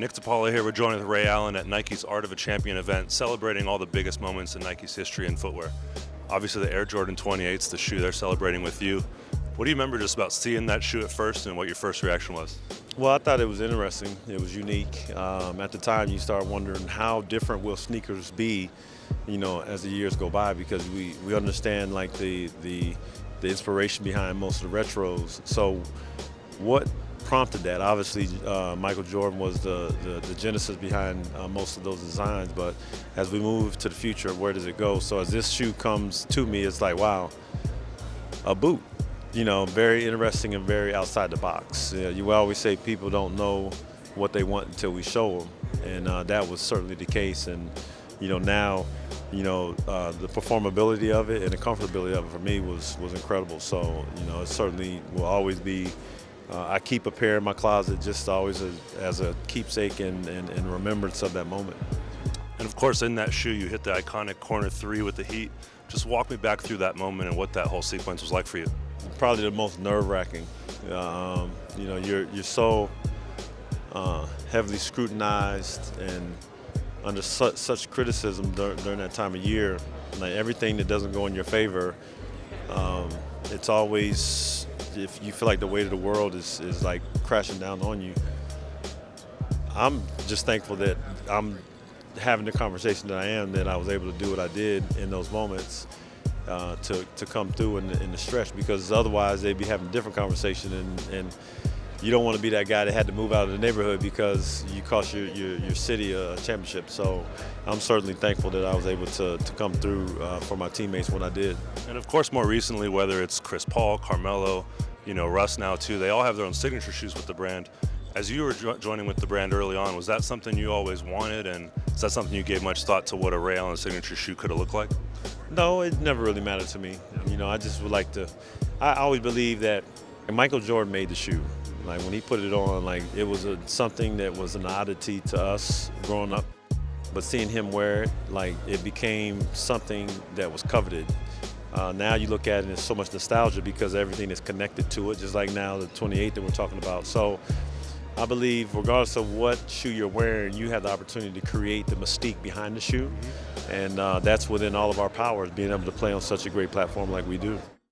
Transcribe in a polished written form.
Nick DePaula here. We're joined with Ray Allen at Nike's Art of a Champion event, celebrating all the biggest moments in Nike's history in footwear. Obviously, the Air Jordan 28's the shoe they're celebrating with you. What do you remember just about seeing that shoe at first and what your first reaction was? Well, I thought it was interesting. It was unique. At the time, you start wondering how different will sneakers be, as the years go by, because we understand like the inspiration behind most of the retros. So, what prompted that? Obviously, Michael Jordan was the genesis behind most of those designs. But as we move to the future, where does it go? So as this shoe comes to me, it's like, wow, a boot. Very interesting and very outside the box. You always say people don't know what they want until we show them, and that was certainly the case. And now, the performability of it and the comfortability of it for me was incredible. So it certainly will always be. I keep a pair in my closet just always as a keepsake and remembrance of that moment. And of course, in that shoe, you hit the iconic corner three with the heat. Just walk me back through that moment and what that whole sequence was like for you. Probably the most nerve-wracking. You're so heavily scrutinized and under such criticism during that time of year. Like everything that doesn't go in your favor, it's always, if you feel like the weight of the world is like crashing down on you. I'm just thankful that I'm having the conversation that I am, that I was able to do what I did in those moments to come through in the stretch, because otherwise they'd be having a different conversation, and you don't want to be that guy that had to move out of the neighborhood because you cost your city a championship. So I'm certainly thankful that I was able to come through for my teammates when I did. And of course, more recently, whether it's Chris Paul, Carmelo, Russ now too, they all have their own signature shoes with the brand. As you were joining with the brand early on, was that something you always wanted, and is that something you gave much thought to what a Ray Allen signature shoe could have looked like? No, it never really mattered to me. I just would like to. I always believe that Michael Jordan made the shoe. Like when he put it on, like it was something that was an oddity to us growing up. But seeing him wear it, like it became something that was coveted. Now you look at it and there's so much nostalgia because everything is connected to it, just like now the 28 that we're talking about. So I believe regardless of what shoe you're wearing, you have the opportunity to create the mystique behind the shoe. And that's within all of our powers, being able to play on such a great platform like we do.